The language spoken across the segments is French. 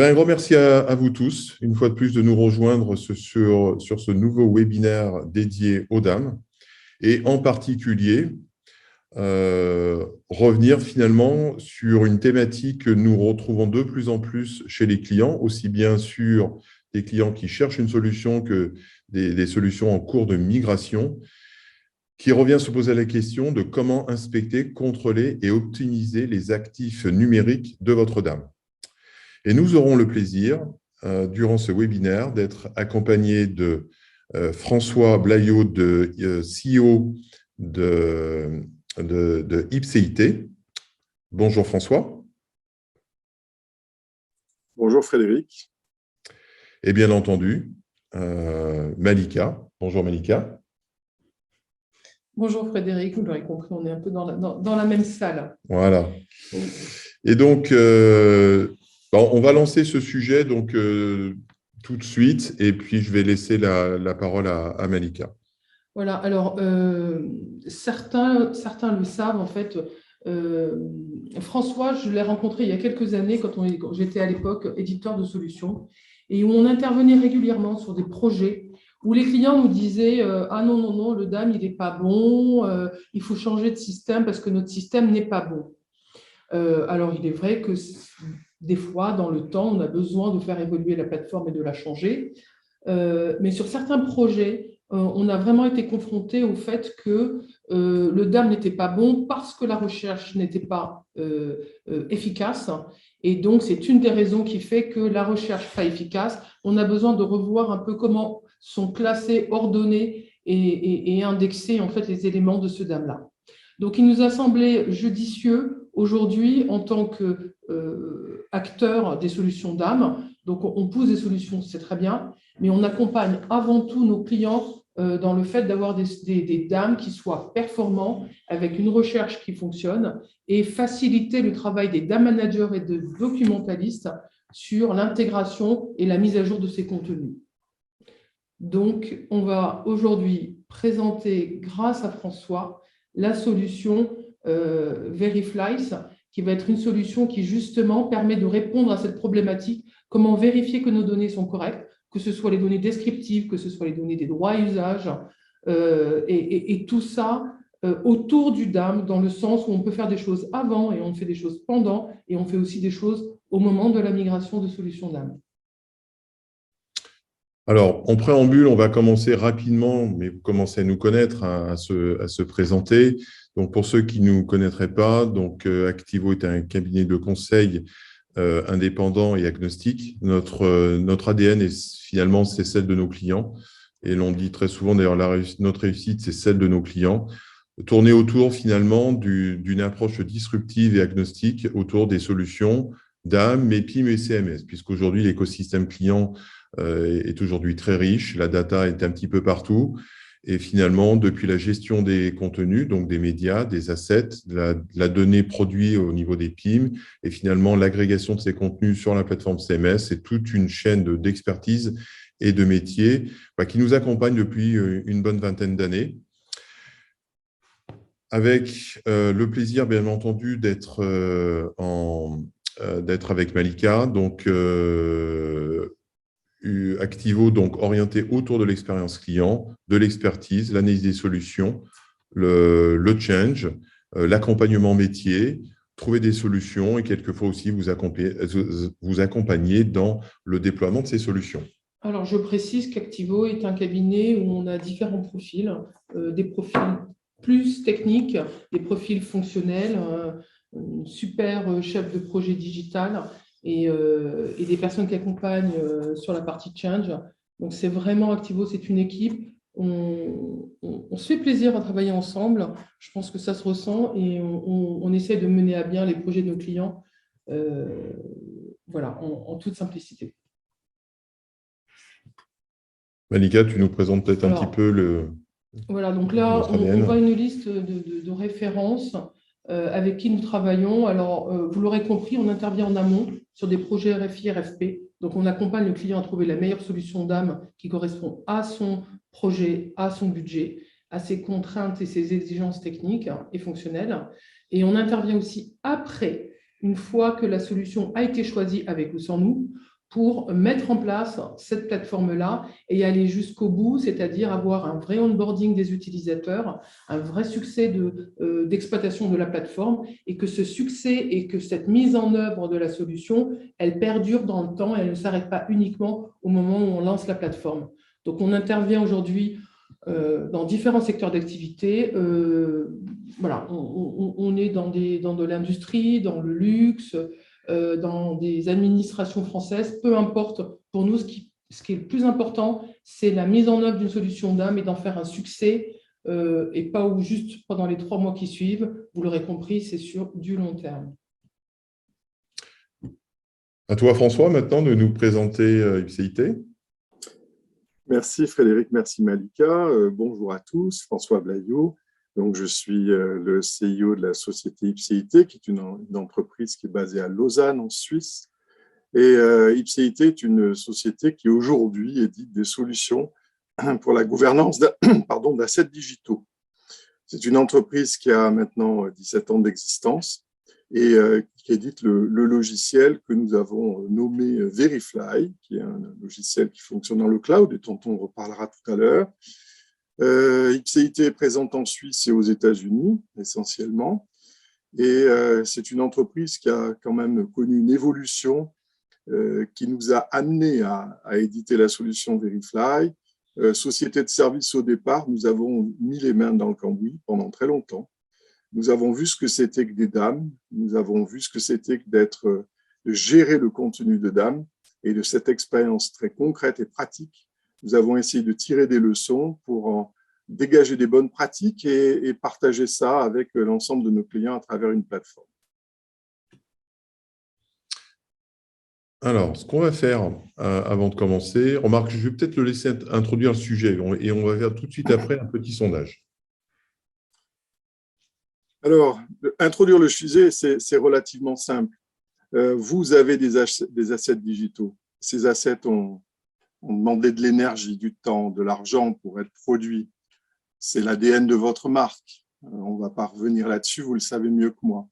Un grand merci à vous tous, une fois de plus, de nous rejoindre sur ce nouveau webinaire dédié aux dames, et en particulier, revenir finalement sur une thématique que nous retrouvons de plus en plus chez les clients, aussi bien sur des clients qui cherchent une solution que des solutions en cours de migration, qui revient se poser la question de comment inspecter, contrôler et optimiser les actifs numériques de votre dame. Et nous aurons le plaisir, durant ce webinaire, d'être accompagnés de François Blaillot, CEO de Ipséité. Bonjour François. Bonjour Frédéric. Et bien entendu, Malika. Bonjour Malika. Bonjour Frédéric, vous l'aurez compris, on est un peu dans la même salle. Voilà. Et donc, on va lancer ce sujet donc, tout de suite, et puis je vais laisser la parole à Malika. Voilà, alors certains le savent en fait. François, je l'ai rencontré il y a quelques années quand j'étais à l'époque éditeur de solutions et où on intervenait régulièrement sur des projets où les clients nous disaient ah non, le DAM, il n'est pas bon, il faut changer de système parce que notre système n'est pas bon. Alors, il est vrai que des fois, dans le temps, on a besoin de faire évoluer la plateforme et de la changer. Mais sur certains projets, on a vraiment été confronté au fait que le DAM n'était pas bon parce que la recherche n'était pas efficace. Et donc, c'est une des raisons qui fait que la recherche pas efficace, on a besoin de revoir un peu comment sont classés, ordonnés et indexés en fait, les éléments de ce DAM-là. Donc, il nous a semblé judicieux aujourd'hui, en tant qu'acteur des solutions DAM, donc on pousse des solutions, c'est très bien, mais on accompagne avant tout nos clients dans le fait d'avoir des DAM qui soient performants, avec une recherche qui fonctionne, et faciliter le travail des DAM managers et de documentalistes sur l'intégration et la mise à jour de ces contenus. Donc, on va aujourd'hui présenter, grâce à François, la solution Veriflies, qui va être une solution qui justement permet de répondre à cette problématique, comment vérifier que nos données sont correctes, que ce soit les données descriptives, que ce soit les données des droits à usage, et tout ça autour du DAM, dans le sens où on peut faire des choses avant et on fait des choses pendant, et on fait aussi des choses au moment de la migration de solutions DAM. Alors, en préambule, on va commencer rapidement, mais vous commencez à nous connaître, à se présenter. Donc, pour ceux qui ne nous connaîtraient pas, donc, Activo est un cabinet de conseil indépendant et agnostique. Notre ADN, finalement, c'est celle de nos clients. Et l'on dit très souvent, d'ailleurs, notre réussite, c'est celle de nos clients. Tourner autour, finalement, d'une approche disruptive et agnostique autour des solutions DAM, MEPIM et CMS, puisqu'aujourd'hui, l'écosystème client est aujourd'hui très riche, la data est un petit peu partout, et finalement, depuis la gestion des contenus, donc des médias, des assets, la donnée produite au niveau des PIM, et finalement l'agrégation de ces contenus sur la plateforme CMS, c'est toute une chaîne d'expertise et de métiers qui nous accompagne depuis une bonne vingtaine d'années. Avec le plaisir, bien entendu, d'être avec Malika, donc Activo, donc orienté autour de l'expérience client, de l'expertise, l'analyse des solutions, le change, l'accompagnement métier, trouver des solutions et quelquefois aussi vous accompagner dans le déploiement de ces solutions. Alors, je précise qu'Activo est un cabinet où on a différents profils, des profils plus techniques, des profils fonctionnels, un super chef de projet digital, et des personnes qui accompagnent sur la partie change. Donc, c'est vraiment Activo, c'est une équipe. On se fait plaisir à travailler ensemble. Je pense que ça se ressent et on essaie de mener à bien les projets de nos clients voilà, en toute simplicité. Malika, tu nous présentes peut-être un petit peu le… Voilà, donc là, on voit une liste de références avec qui nous travaillons. Alors, vous l'aurez compris, on intervient en amont sur des projets RFI, RFP. Donc, on accompagne le client à trouver la meilleure solution DAM qui correspond à son projet, à son budget, à ses contraintes et ses exigences techniques et fonctionnelles. Et on intervient aussi après, une fois que la solution a été choisie avec ou sans nous, pour mettre en place cette plateforme-là et aller jusqu'au bout, c'est-à-dire avoir un vrai onboarding des utilisateurs, un vrai succès d'exploitation de la plateforme et que ce succès et que cette mise en œuvre de la solution, elle perdure dans le temps et elle ne s'arrête pas uniquement au moment où on lance la plateforme. Donc, on intervient aujourd'hui dans différents secteurs d'activité. Voilà, on est dans de l'industrie, dans le luxe, dans des administrations françaises, peu importe. Pour nous, ce qui est le plus important, c'est la mise en œuvre d'une solution DAM et d'en faire un succès et pas juste pendant les 3 mois qui suivent. Vous l'aurez compris, c'est sur du long terme. À toi, François, maintenant de nous présenter Ipséité. Merci Frédéric, merci Malika. Bonjour à tous, François Blaillot. Donc, je suis le CIO de la société Ipséité, qui est une entreprise qui est basée à Lausanne, en Suisse. Et Ipséité est une société qui aujourd'hui édite des solutions pour la gouvernance d'assets digitaux. C'est une entreprise qui a maintenant 17 ans d'existence et qui édite le logiciel que nous avons nommé Verifly, qui est un logiciel qui fonctionne dans le cloud et dont on reparlera tout à l'heure. Ipséité est présente en Suisse et aux États-Unis, essentiellement. Et c'est une entreprise qui a quand même connu une évolution qui nous a amené à éditer la solution Verifly. Société de service au départ, nous avons mis les mains dans le cambouis pendant très longtemps. Nous avons vu ce que c'était que des DAM, nous avons vu ce que c'était que de gérer le contenu de DAM, et de cette expérience très concrète et pratique, nous avons essayé de tirer des leçons pour en dégager des bonnes pratiques et partager ça avec l'ensemble de nos clients à travers une plateforme. Alors, ce qu'on va faire avant de commencer, remarque, je vais peut-être le laisser introduire le sujet et on va faire tout de suite après un petit sondage. Alors, introduire le sujet, c'est relativement simple. Vous avez des assets digitaux. Ces assets ont demandé de l'énergie, du temps, de l'argent pour être produits. C'est l'ADN de votre marque. On ne va pas revenir là-dessus, vous le savez mieux que moi.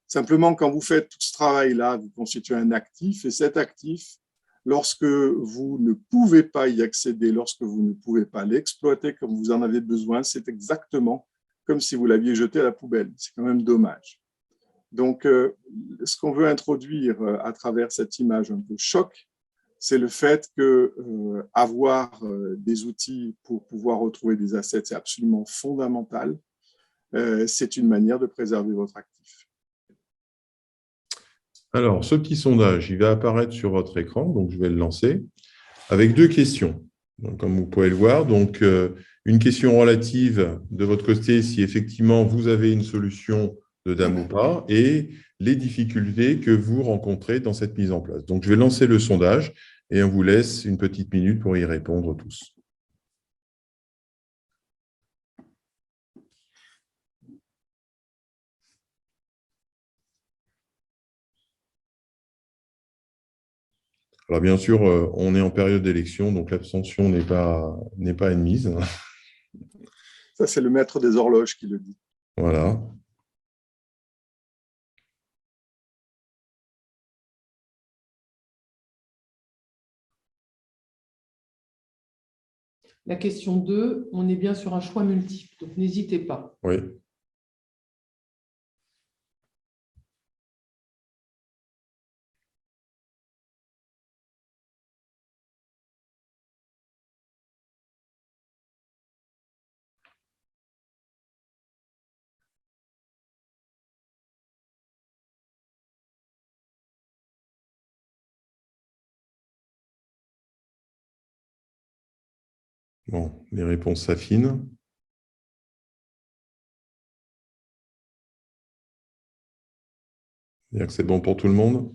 Simplement, quand vous faites tout ce travail-là, vous constituez un actif, et cet actif, lorsque vous ne pouvez pas y accéder, lorsque vous ne pouvez pas l'exploiter comme vous en avez besoin, c'est exactement comme si vous l'aviez jeté à la poubelle. C'est quand même dommage. Donc, ce qu'on veut introduire à travers cette image un peu choc, c'est le fait que avoir des outils pour pouvoir retrouver des assets, c'est absolument fondamental. C'est une manière de préserver votre actif. Alors, ce petit sondage, il va apparaître sur votre écran, donc je vais le lancer, avec 2 questions. Donc, comme vous pouvez le voir, donc, une question relative de votre côté, si effectivement vous avez une solution de DAM ou pas, et les difficultés que vous rencontrez dans cette mise en place. Donc, je vais lancer le sondage et on vous laisse une petite minute pour y répondre tous. Alors, bien sûr, on est en période d'élection, donc l'abstention n'est pas admise. Ça, c'est le maître des horloges qui le dit. Voilà. La question 2, on est bien sur un choix multiple, donc n'hésitez pas. Oui. Bon, les réponses s'affinent. C'est-à-dire que c'est bon pour tout le monde.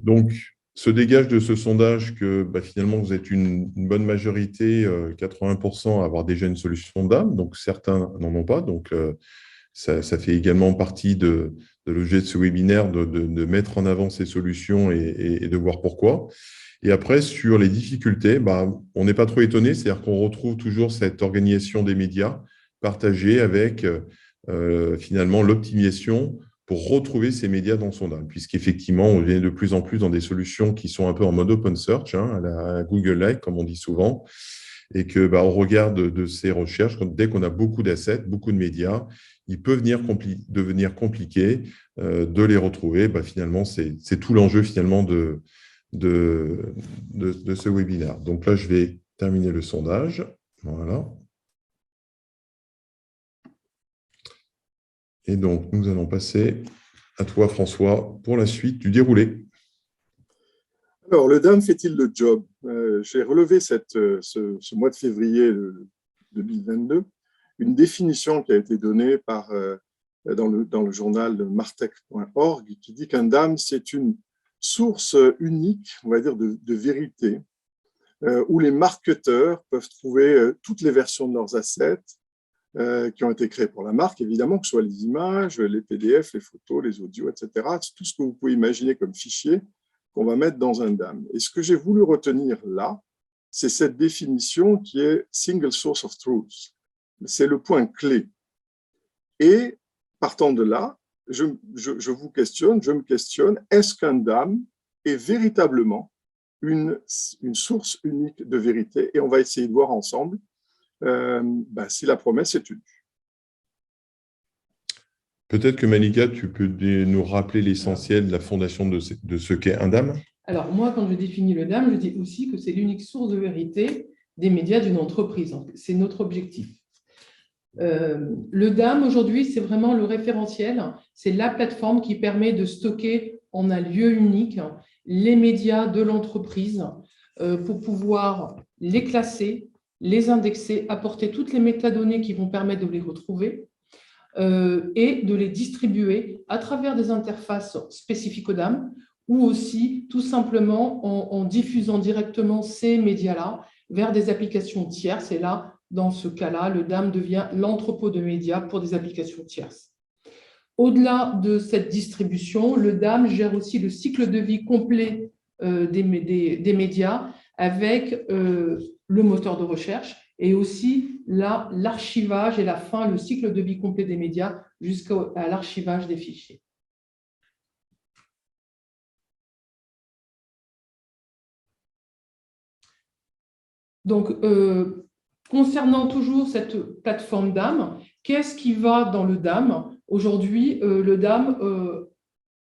Donc, se dégage de ce sondage que finalement, vous êtes une bonne majorité, 80%, à avoir déjà une solution DAM. Donc, certains n'en ont pas. Donc, ça fait également partie de l'objet de ce webinaire de mettre en avant ces solutions et de voir pourquoi. Et après, sur les difficultés, on n'est pas trop étonné. C'est-à-dire qu'on retrouve toujours cette organisation des médias partagée avec finalement l'optimisation pour retrouver ces médias dans son DAM, puisqu'effectivement, on vient de plus en plus dans des solutions qui sont un peu en mode open search, à la Google-like, comme on dit souvent, et que au regard de ces recherches, dès qu'on a beaucoup d'assets, beaucoup de médias, il peut devenir compliqué de les retrouver. Finalement, c'est tout l'enjeu finalement de ce webinaire. Donc là, je vais terminer le sondage. Voilà. Et donc, nous allons passer à toi, François, pour la suite du déroulé. Alors, le DAM fait-il le job? J'ai relevé ce mois de février 2022 une définition qui a été donnée dans le journal martech.org qui dit qu'un DAM, c'est une source unique, on va dire, de vérité, où les marketeurs peuvent trouver toutes les versions de leurs assets qui ont été créés pour la marque, évidemment, que ce soit les images, les PDF, les photos, les audios, etc. Tout ce que vous pouvez imaginer comme fichier qu'on va mettre dans un DAM. Et ce que j'ai voulu retenir là, c'est cette définition qui est « single source of truth ». C'est le point clé. Et partant de là, je me questionne, est-ce qu'un DAM est véritablement une source unique de vérité? Et on va essayer de voir ensemble si la promesse est tenue. Peut-être que Malika, tu peux nous rappeler l'essentiel de la fondation de ce qu'est un DAM? Alors, moi, quand je définis le DAM, je dis aussi que c'est l'unique source de vérité des médias d'une entreprise. C'est notre objectif. Le DAM, aujourd'hui, c'est vraiment le référentiel. C'est la plateforme qui permet de stocker en un lieu unique les médias de l'entreprise pour pouvoir les classer, les indexer, apporter toutes les métadonnées qui vont permettre de les retrouver et de les distribuer à travers des interfaces spécifiques au DAM ou aussi tout simplement en diffusant directement ces médias-là vers des applications tierces. Et là, dans ce cas-là, le DAM devient l'entrepôt de médias pour des applications tierces. Au-delà de cette distribution, le DAM gère aussi le cycle de vie complet des médias avec le moteur de recherche et aussi l'archivage et le cycle de vie complet des médias jusqu'à l'archivage des fichiers. Donc, concernant toujours cette plateforme DAM, qu'est-ce qui va dans le DAM? Aujourd'hui, le DAM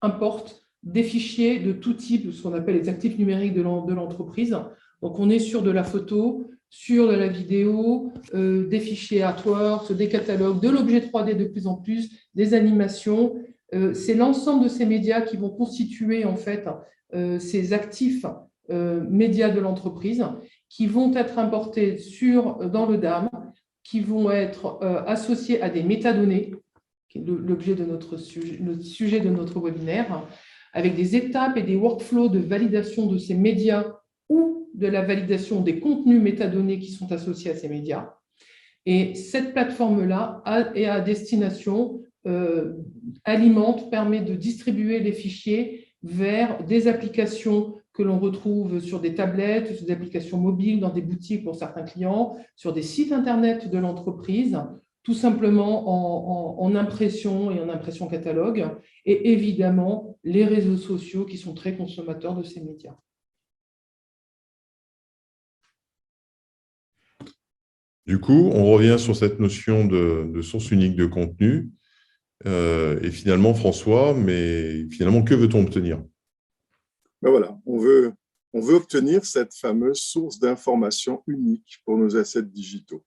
importe des fichiers de tout type, ce qu'on appelle les actifs numériques de l'entreprise. Donc, on est sur de la photo, sur de la vidéo, des fichiers artworks, des catalogues, de l'objet 3D de plus en plus, des animations. C'est l'ensemble de ces médias qui vont constituer en fait ces actifs médias de l'entreprise qui vont être importés dans le DAM, qui vont être associés à des métadonnées, qui est l'objet de notre sujet de notre webinaire, avec des étapes et des workflows de validation de ces médias ou de la validation des contenus métadonnées qui sont associés à ces médias. Et cette plateforme-là est à destination, permet de distribuer les fichiers vers des applications que l'on retrouve sur des tablettes, sur des applications mobiles, dans des boutiques pour certains clients, sur des sites Internet de l'entreprise, tout simplement en impression et en impression catalogue, et évidemment les réseaux sociaux qui sont très consommateurs de ces médias. Du coup, on revient sur cette notion de source unique de contenu. Et finalement, François, que veut-on obtenir? Voilà, on veut obtenir cette fameuse source d'information unique pour nos assets digitaux.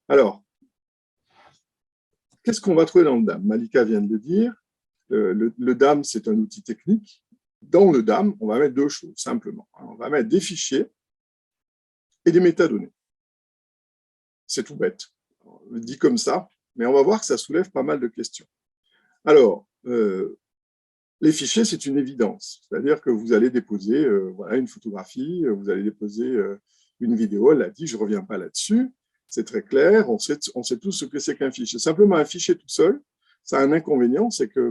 Alors, qu'est-ce qu'on va trouver dans le DAM? Malika vient de le dire, le DAM, c'est un outil technique. Dans le DAM, on va mettre deux choses, simplement. On va mettre des fichiers et des métadonnées. C'est tout bête, on le dit comme ça, mais on va voir que ça soulève pas mal de questions. Alors, les fichiers, c'est une évidence, c'est-à-dire que vous allez déposer une photographie, vous allez déposer une vidéo, elle l'a dit, je ne reviens pas là-dessus, c'est très clair, on sait tous ce que c'est qu'un fichier. Simplement, un fichier tout seul, ça a un inconvénient, c'est que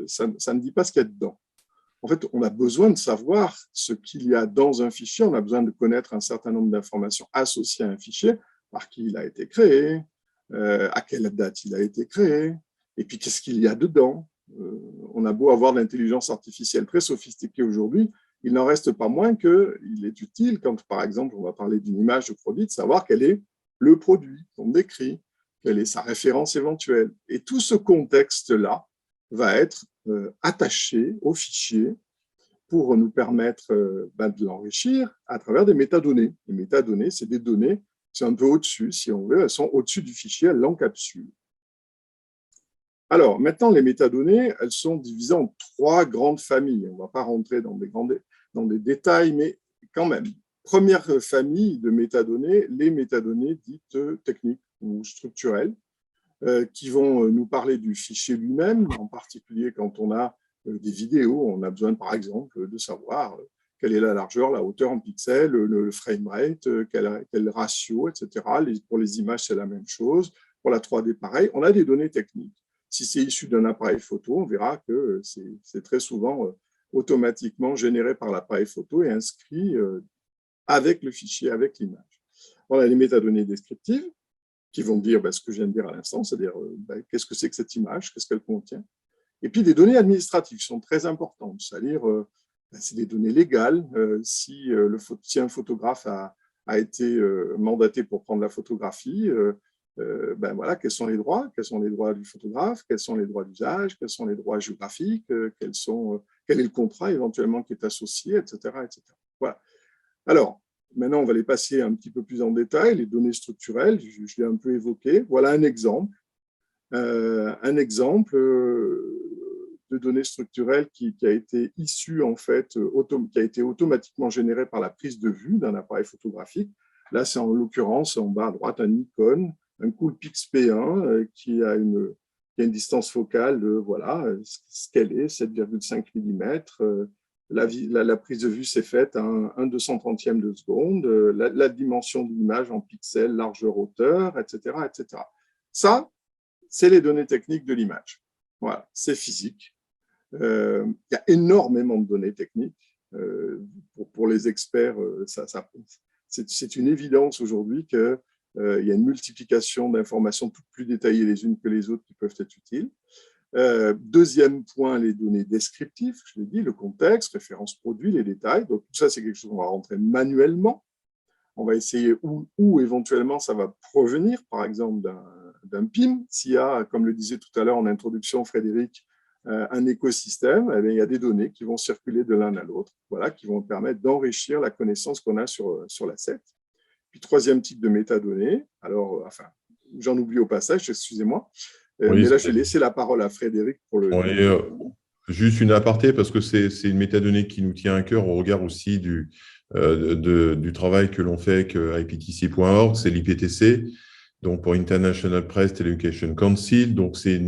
ça ne dit pas ce qu'il y a dedans. En fait, on a besoin de savoir ce qu'il y a dans un fichier, on a besoin de connaître un certain nombre d'informations associées à un fichier, par qui il a été créé, à quelle date il a été créé, et puis qu'est-ce qu'il y a dedans. on a beau avoir de l'intelligence artificielle très sophistiquée aujourd'hui, il n'en reste pas moins qu'il est utile, quand par exemple on va parler d'une image de produit, de savoir quel est le produit qu'on décrit, quelle est sa référence éventuelle. Et tout ce contexte-là va être attaché au fichier pour nous permettre de l'enrichir à travers des métadonnées. Les métadonnées, c'est des données, c'est un peu au-dessus, si on veut, elles sont au-dessus du fichier, elles l'encapsulent. Alors, maintenant, les métadonnées, elles sont divisées en 3 grandes familles. On ne va pas rentrer dans des détails, mais quand même. Première famille de métadonnées, les métadonnées dites techniques ou structurelles, qui vont nous parler du fichier lui-même, en particulier quand on a des vidéos, on a besoin, par exemple, de savoir quelle est la largeur, la hauteur en pixels, le framerate, quel ratio, etc. Pour les images, c'est la même chose. Pour la 3D, pareil. On a des données techniques. Si c'est issu d'un appareil photo, on verra que c'est très souvent automatiquement généré par l'appareil photo et inscrit avec le fichier, avec l'image. On a les métadonnées descriptives qui vont dire ce que je viens de dire à l'instant, c'est-à-dire qu'est-ce que c'est que cette image, qu'est-ce qu'elle contient. Et puis des données administratives qui sont très importantes, c'est-à-dire c'est des données légales. Si un photographe a été mandaté pour prendre la photographie, voilà, quels sont les droits du photographe, quels sont les droits d'usage, quels sont les droits géographiques, quel est le contrat éventuellement qui est associé, etc. etc. Voilà. Alors, maintenant, on va les passer un petit peu plus en détail, les données structurelles, je l'ai un peu évoqué. Voilà un exemple de données structurelles qui a été issu, en fait, qui a été automatiquement généré par la prise de vue d'un appareil photographique. Là, c'est en l'occurrence, en bas à droite, un Nikon, un Coolpix P1 qui a une distance focale de, voilà, ce qu'elle est, 7,5 mm. La prise de vue s'est faite à un 230e de seconde, la dimension de l'image en pixels, largeur, hauteur, etc., etc. Ça, c'est les données techniques de l'image. Voilà, c'est physique. Il y a énormément de données techniques. Pour les experts, c'est une évidence aujourd'hui qu'il y a une multiplication d'informations toutes plus détaillées les unes que les autres qui peuvent être utiles. Deuxième point, les données descriptives, je l'ai dit, le contexte, référence produit, les détails. Donc, tout ça, c'est quelque chose qu'on va rentrer manuellement. On va essayer où éventuellement ça va provenir, par exemple, d'un PIM. S'il y a, comme le disait tout à l'heure en introduction Frédéric, un écosystème, eh bien, il y a des données qui vont circuler de l'un à l'autre, voilà, qui vont permettre d'enrichir la connaissance qu'on a sur l'asset. Puis, troisième type de métadonnées, alors, j'en oublie au passage, excusez-moi, Oui, mais là, je vais laisser la parole à Frédéric pour le… Juste une aparté, parce que c'est une métadonnée qui nous tient à cœur au regard aussi du travail que l'on fait avec IPTC.org, c'est l'IPTC, donc pour International Press Television Council. Donc, c'est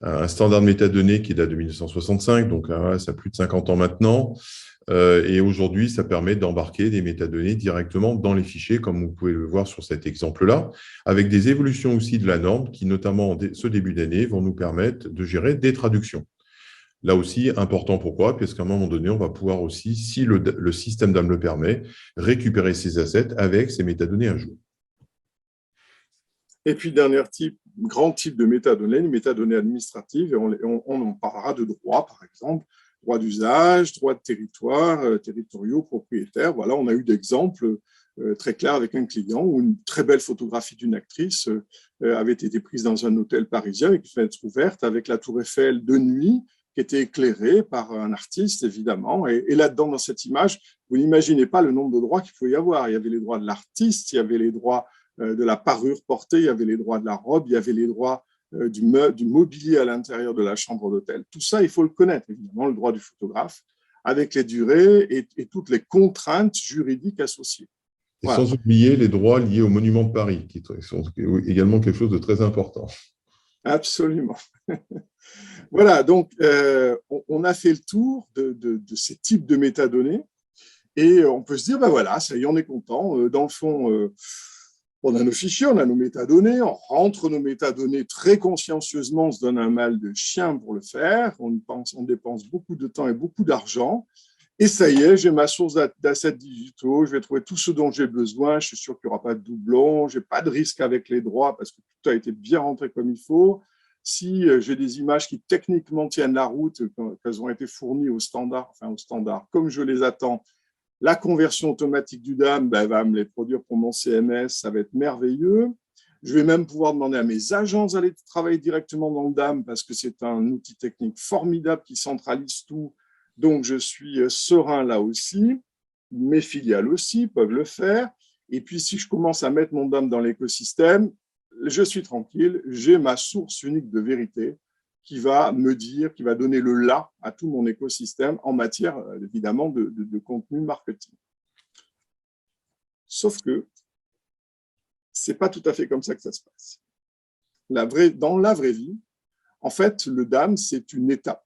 un standard de métadonnées qui date de 1965, donc ça a plus de 50 ans maintenant. Et aujourd'hui, ça permet d'embarquer des métadonnées directement dans les fichiers, comme vous pouvez le voir sur cet exemple-là, avec des évolutions aussi de la norme qui, notamment ce début d'année, vont nous permettre de gérer des traductions. Là aussi, important, pourquoi? Parce qu'à un moment donné, on va pouvoir aussi, si le système d'âme le permet, récupérer ces assets avec ces métadonnées à jour. Et puis, grand type de métadonnées, les métadonnées administratives, et on en parlera de droit, par exemple, droit d'usage, droit de territoire, territoriaux, propriétaires. Voilà, on a eu d'exemples très clairs avec un client où une très belle photographie d'une actrice avait été prise dans un hôtel parisien avec une fenêtre ouverte, avec la tour Eiffel de nuit, qui était éclairée par un artiste, évidemment. Et là-dedans, dans cette image, vous n'imaginez pas le nombre de droits qu'il pouvait y avoir. Il y avait les droits de l'artiste, il y avait les droits de la parure portée, il y avait les droits de la robe, il y avait les droits du mobilier à l'intérieur de la chambre d'hôtel. Tout ça, il faut le connaître, évidemment, le droit du photographe, avec les durées et toutes les contraintes juridiques associées. Et voilà. Sans oublier les droits liés au Monument de Paris, qui sont également quelque chose de très important. Absolument. Voilà, donc on a fait le tour de ces types de métadonnées et on peut se dire, voilà, ça y est, on est content. Dans le fond, on a nos fichiers, on a nos métadonnées, on rentre nos métadonnées très consciencieusement, on se donne un mal de chien pour le faire, on dépense beaucoup de temps et beaucoup d'argent, et ça y est, j'ai ma source d'assets digitaux, je vais trouver tout ce dont j'ai besoin, je suis sûr qu'il n'y aura pas de doublons, je n'ai pas de risque avec les droits parce que tout a été bien rentré comme il faut, si j'ai des images qui techniquement tiennent la route, qu'elles ont été fournies au standard, comme je les attends, la conversion automatique du DAM va me les produire pour mon CMS, ça va être merveilleux. Je vais même pouvoir demander à mes agences d'aller travailler directement dans le DAM parce que c'est un outil technique formidable qui centralise tout. Donc, je suis serein là aussi. Mes filiales aussi peuvent le faire. Et puis, si je commence à mettre mon DAM dans l'écosystème, je suis tranquille, j'ai ma source unique de vérité qui va me dire, qui va donner le là à tout mon écosystème en matière, évidemment, de contenu marketing. Sauf que ce n'est pas tout à fait comme ça que ça se passe. Dans la vraie vie, en fait, le DAM, c'est une étape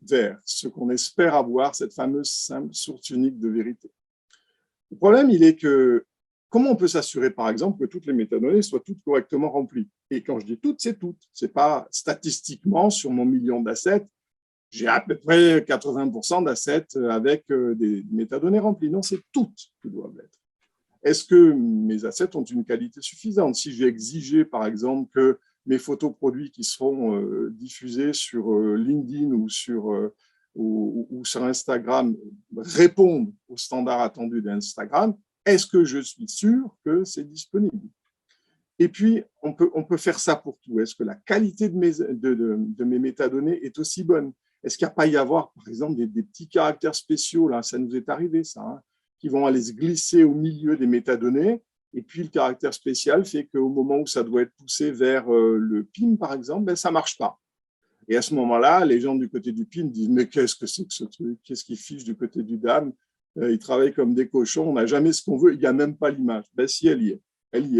vers ce qu'on espère avoir, cette fameuse simple source unique de vérité. Le problème, il est que comment on peut s'assurer, par exemple, que toutes les métadonnées soient toutes correctement remplies? Et quand je dis toutes, c'est toutes. Ce n'est pas statistiquement sur mon million d'assets, j'ai à peu près 80% d'assets avec des métadonnées remplies. Non, c'est toutes qui doivent l'être. Est-ce que mes assets ont une qualité suffisante? Si j'ai exigé, par exemple, que mes photos produits qui seront diffusées sur LinkedIn ou sur Instagram répondent aux standards attendus d'Instagram, est-ce que je suis sûr que c'est disponible? Et puis, on peut faire ça pour tout. Est-ce que la qualité de mes métadonnées est aussi bonne? Est-ce qu'il n'y a pas y avoir, par exemple, des petits caractères spéciaux, là, ça nous est arrivé, ça, hein, qui vont aller se glisser au milieu des métadonnées, et puis le caractère spécial fait qu'au moment où ça doit être poussé vers le PIM, par exemple, ça ne marche pas. Et à ce moment-là, les gens du côté du PIM disent « Mais qu'est-ce que c'est que ce truc? Qu'est-ce qu'ils fichent du côté du DAM? Ils travaillent comme des cochons, on n'a jamais ce qu'on veut, il n'y a même pas l'image. » Si, elle y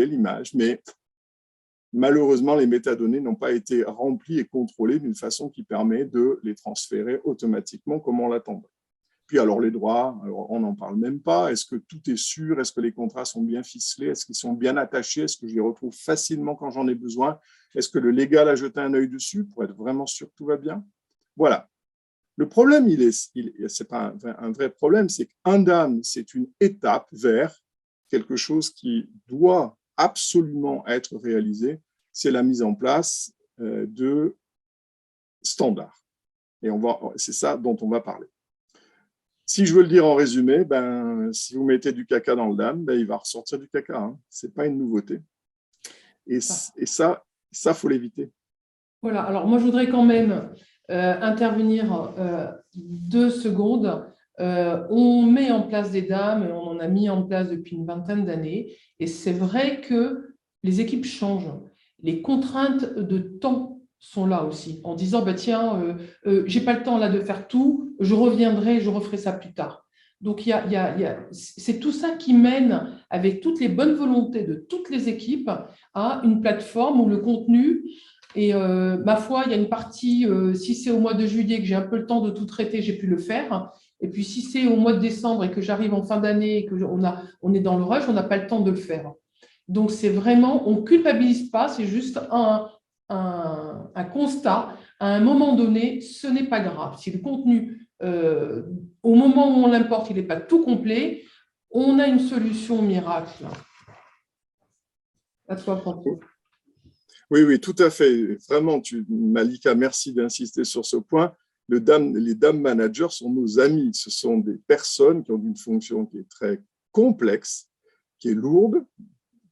est, l'image, mais malheureusement, les métadonnées n'ont pas été remplies et contrôlées d'une façon qui permet de les transférer automatiquement comme on l'attendait. Puis alors les droits, on n'en parle même pas. Est-ce que tout est sûr? Est-ce que les contrats sont bien ficelés? Est-ce qu'ils sont bien attachés? Est-ce que je les retrouve facilement quand j'en ai besoin? Est-ce que le légal a jeté un œil dessus pour être vraiment sûr que tout va bien? Voilà. Le problème, c'est pas un vrai problème, c'est qu'un DAM, c'est une étape vers quelque chose qui doit absolument être réalisé, c'est la mise en place de standards. Et c'est ça dont on va parler. Si je veux le dire en résumé, si vous mettez du caca dans le DAM, il va ressortir du caca. Hein. Ce n'est pas une nouveauté. Et ça, faut l'éviter. Voilà. Alors, moi, je voudrais quand même intervenir 2 secondes. On met en place des DAM, et on en a mis en place depuis une vingtaine d'années. Et c'est vrai que les équipes changent. Les contraintes de temps sont là aussi, en disant tiens, j'ai pas le temps là de faire tout, je reviendrai, je referai ça plus tard. Donc c'est tout ça qui mène, avec toutes les bonnes volontés de toutes les équipes, à une plateforme où le contenu, et ma foi, il y a une partie, si c'est au mois de juillet que j'ai un peu le temps de tout traiter, j'ai pu le faire. Et puis si c'est au mois de décembre et que j'arrive en fin d'année et qu'on est dans le rush, on n'a pas le temps de le faire. Donc c'est vraiment, on ne culpabilise pas, c'est juste un constat. À un moment donné, ce n'est pas grave. Si le contenu, au moment où on l'importe, il n'est pas tout complet, on a une solution miracle. À toi, François. Oui, tout à fait. Vraiment, Malika, merci d'insister sur ce point. Les DAM managers sont nos amis. Ce sont des personnes qui ont une fonction qui est très complexe, qui est lourde,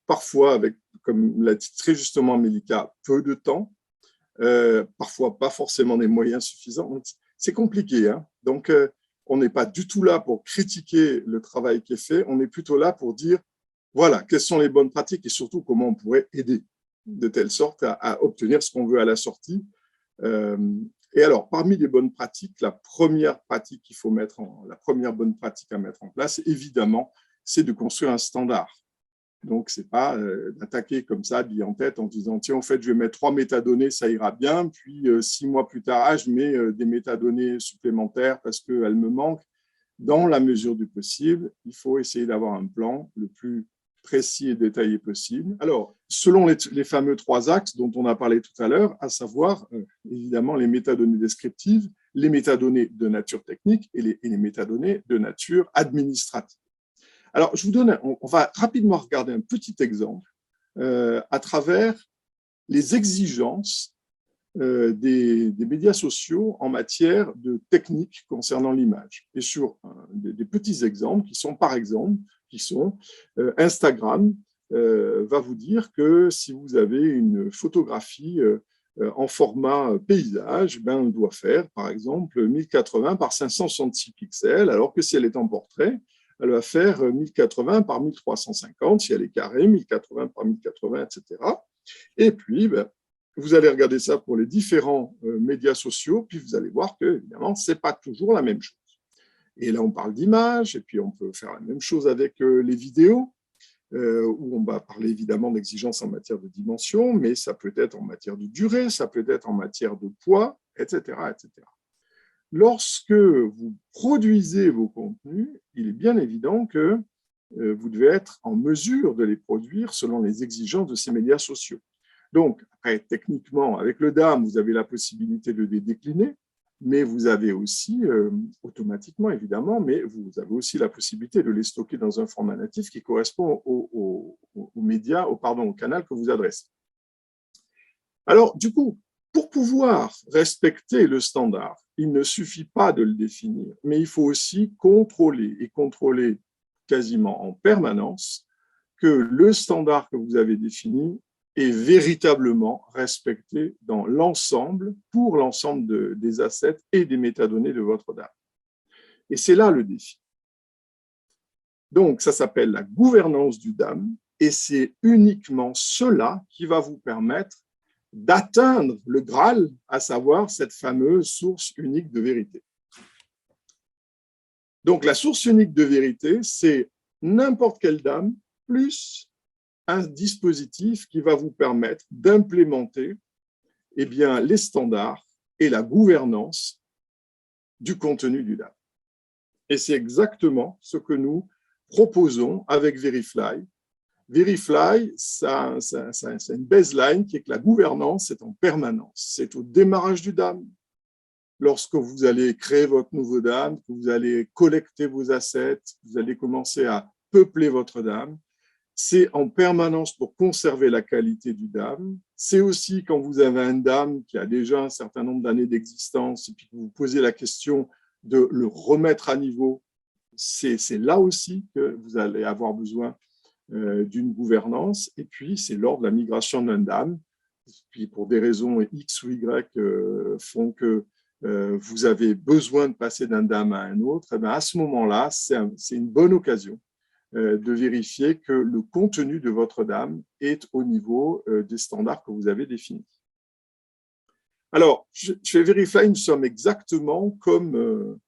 parfois avec, comme l'a dit très justement Malika, peu de temps, parfois pas forcément des moyens suffisants. C'est compliqué. Hein. Donc, on n'est pas du tout là pour critiquer le travail qui est fait. On est plutôt là pour dire, voilà, quelles sont les bonnes pratiques et surtout comment on pourrait aider de telle sorte à obtenir ce qu'on veut à la sortie. Et alors, parmi les bonnes pratiques, la première bonne pratique à mettre en place, évidemment, c'est de construire un standard. Donc, ce n'est pas d'attaquer comme ça, dit en tête, en disant, tiens, en fait, je vais mettre 3 métadonnées, ça ira bien, puis 6 mois plus tard, je mets des métadonnées supplémentaires parce qu'elles me manquent. Dans la mesure du possible, il faut essayer d'avoir un plan le plus précis et détaillé possible. Alors, selon les fameux 3 axes dont on a parlé tout à l'heure, à savoir, évidemment, les métadonnées descriptives, les métadonnées de nature technique et les métadonnées de nature administrative. Alors, on va rapidement regarder un petit exemple à travers les exigences des médias sociaux en matière de technique concernant l'image. Et sur des petits exemples qui sont, par exemple, Instagram va vous dire que si vous avez une photographie en format paysage, ben, on doit faire, par exemple, 1080 par 566 pixels, alors que si elle est en portrait, elle va faire 1080 par 1350, si elle est carrée, 1080 par 1080, etc. Et puis, ben, vous allez regarder ça pour les différents médias sociaux, puis vous allez voir que, évidemment, ce n'est pas toujours la même chose. Et là, on parle d'image, et puis on peut faire la même chose avec les vidéos, où on va parler évidemment d'exigences en matière de dimension, mais ça peut être en matière de durée, ça peut être en matière de poids, etc., etc. Lorsque vous produisez vos contenus, il est bien évident que vous devez être en mesure de les produire selon les exigences de ces médias sociaux. Donc, après, techniquement, avec le DAM, vous avez la possibilité de les décliner, mais vous avez aussi, automatiquement évidemment, mais vous avez aussi la possibilité de les stocker dans un format natif qui correspond au canal que vous adressez. Alors, du coup, pour pouvoir respecter le standard, il ne suffit pas de le définir, mais il faut aussi contrôler, et contrôler quasiment en permanence, que le standard que vous avez défini est véritablement respecté dans l'ensemble, pour l'ensemble des assets et des métadonnées de votre DAM. Et c'est là le défi. Donc, ça s'appelle la gouvernance du DAM, et c'est uniquement cela qui va vous permettre d'atteindre le Graal, à savoir cette fameuse source unique de vérité. Donc, la source unique de vérité, c'est n'importe quelle DAM plus un dispositif qui va vous permettre d'implémenter les standards et la gouvernance du contenu du DAM. Et c'est exactement ce que nous proposons avec Verifly. Verifly, ça une baseline qui est que la gouvernance est en permanence. C'est au démarrage du DAM. Lorsque vous allez créer votre nouveau DAM, que vous allez collecter vos assets, vous allez commencer à peupler votre DAM, c'est en permanence pour conserver la qualité du DAM. C'est aussi quand vous avez un DAM qui a déjà un certain nombre d'années d'existence et puis que vous vous posez la question de le remettre à niveau, c'est là aussi que vous allez avoir besoin d'une gouvernance. Et puis, c'est lors de la migration d'un DAM, puis pour des raisons X ou Y font que vous avez besoin de passer d'un DAM à un autre, et bien à ce moment-là, c'est une bonne occasion de vérifier que le contenu de votre DAM est au niveau des standards que vous avez définis. Alors, chez Verifly, nous sommes exactement comme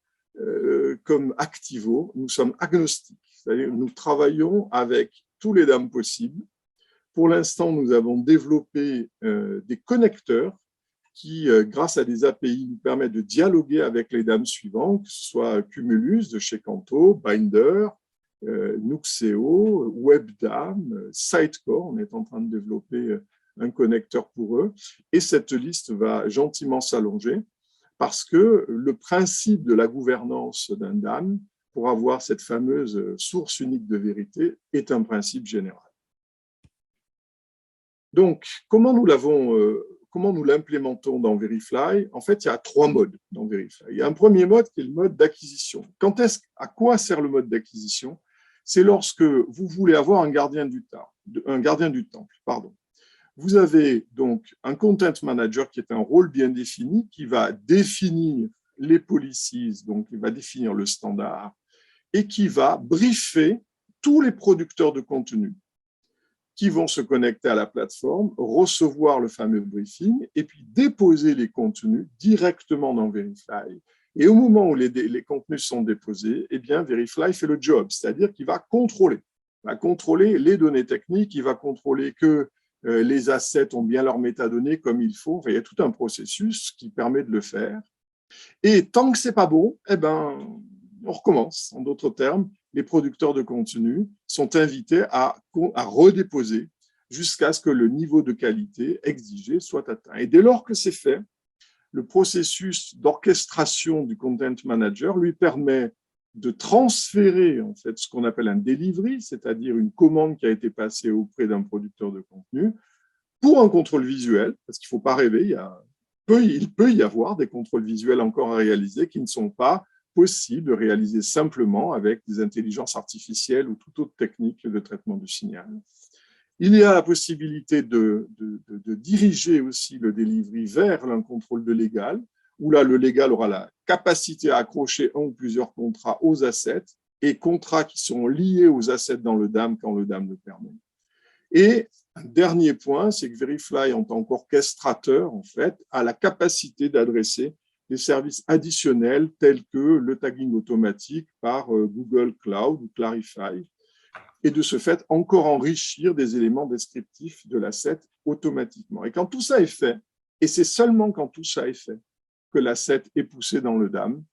Activo, nous sommes agnostiques, c'est-à-dire nous travaillons avec tous les DAM possibles. Pour l'instant, nous avons développé des connecteurs qui, grâce à des API, nous permettent de dialoguer avec les DAM suivants, que ce soit Cumulus de chez Canto, Binder, Nuxeo, WebDAM, Sitecore, on est en train de développer un connecteur pour eux, et cette liste va gentiment s'allonger parce que le principe de la gouvernance d'un DAM, pour avoir cette fameuse source unique de vérité, est un principe général. Donc, comment nous l'implémentons dans Verifly? En fait, il y a 3 modes dans Verifly. Il y a un premier mode qui est le mode d'acquisition. À quoi sert le mode d'acquisition? C'est lorsque vous voulez avoir un gardien du temple. Vous avez donc un content manager qui est un rôle bien défini, qui va définir les policies, donc il va définir le standard, et qui va briefer tous les producteurs de contenu qui vont se connecter à la plateforme, recevoir le fameux briefing et puis déposer les contenus directement dans Verifly. Et au moment où les contenus sont déposés, eh bien, Verifly fait le job, c'est-à-dire qu'il va contrôler les données techniques, il va contrôler que les assets ont bien leurs métadonnées comme il faut. Enfin, il y a tout un processus qui permet de le faire. Et tant que ce n'est pas bon, eh ben, on recommence. En d'autres termes, les producteurs de contenu sont invités à redéposer jusqu'à ce que le niveau de qualité exigé soit atteint. Et dès lors que c'est fait, le processus d'orchestration du content manager lui permet de transférer en fait ce qu'on appelle un delivery, c'est-à-dire une commande qui a été passée auprès d'un producteur de contenu pour un contrôle visuel, parce qu'il ne faut pas rêver, il y a il peut y avoir des contrôles visuels encore à réaliser qui ne sont pas possibles de réaliser simplement avec des intelligences artificielles ou toute autre technique de traitement du signal. Il y a la possibilité de diriger aussi le delivery vers un contrôle de légal, où là, le légal aura la capacité à accrocher un ou plusieurs contrats aux assets et contrats qui sont liés aux assets dans le DAM quand le DAM le permet. Et un dernier point, c'est que Verifly, en tant qu'orchestrateur, en fait, a la capacité d'adresser des services additionnels tels que le tagging automatique par Google Cloud ou Clarify, et de ce fait encore enrichir des éléments descriptifs de l'asset automatiquement. Et quand tout ça est fait, et c'est seulement quand tout ça est fait que l'asset est poussé dans le DAM,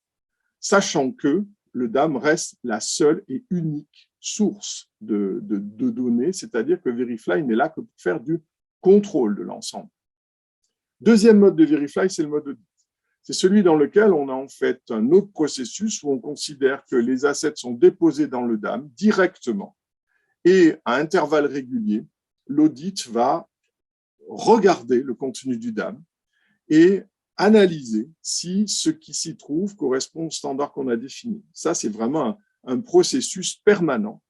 sachant que le DAM reste la seule et unique source de données, c'est-à-dire que Verifly n'est là que pour faire du contrôle de l'ensemble. Deuxième mode de Verifly, c'est le mode audit. C'est celui dans lequel on a en fait un autre processus où on considère que les assets sont déposés dans le DAM directement. Et à intervalles réguliers, l'audit va regarder le contenu du DAM et analyser si ce qui s'y trouve correspond au standard qu'on a défini. Ça, c'est vraiment un processus permanent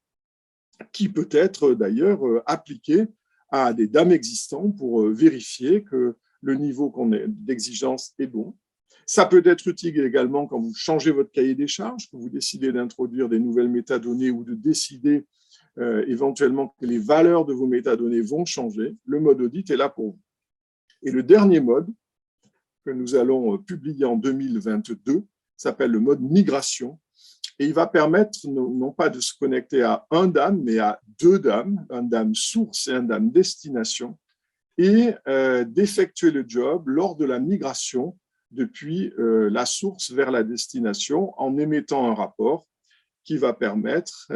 qui peut être d'ailleurs appliqué à des DAM existants pour vérifier que le niveau d'exigence est bon. Ça peut être utile également quand vous changez votre cahier des charges, que vous décidez d'introduire des nouvelles métadonnées ou de décider éventuellement que les valeurs de vos métadonnées vont changer. Le mode audit est là pour vous. Et le dernier mode que nous allons publier en 2022 s'appelle le mode migration. Et il va permettre non pas de se connecter à un DAM, mais à deux DAM, un DAM source et un DAM destination, et d'effectuer le job lors de la migration depuis la source vers la destination en émettant un rapport qui va permettre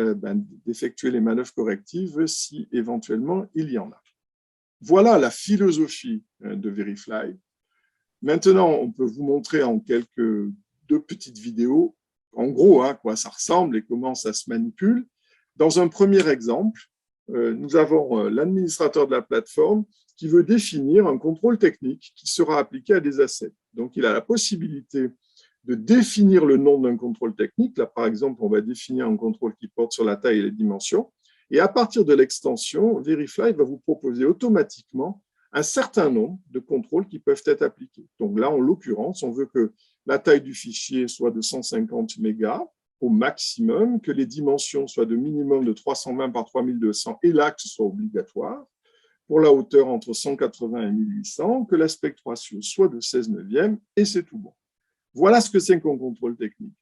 d'effectuer les manœuvres correctives si éventuellement il y en a. Voilà la philosophie de Verifly. Maintenant, on peut vous montrer en deux petites vidéos, en gros, à quoi ça ressemble et comment ça se manipule. Dans un premier exemple, nous avons l'administrateur de la plateforme qui veut définir un contrôle technique qui sera appliqué à des assets. Donc, il a la possibilité de définir le nom d'un contrôle technique. Là, par exemple, on va définir un contrôle qui porte sur la taille et les dimensions. Et à partir de l'extension, Verifly va vous proposer automatiquement un certain nombre de contrôles qui peuvent être appliqués. Donc là, en l'occurrence, on veut que la taille du fichier soit de 150 mégas au maximum, que les dimensions soient de minimum de 320 par 3200 et l'axe soit obligatoire, pour la hauteur entre 180 et 1800, que l'aspect ratio soit de 16/9, et c'est tout bon. Voilà ce que c'est qu'un contrôle technique.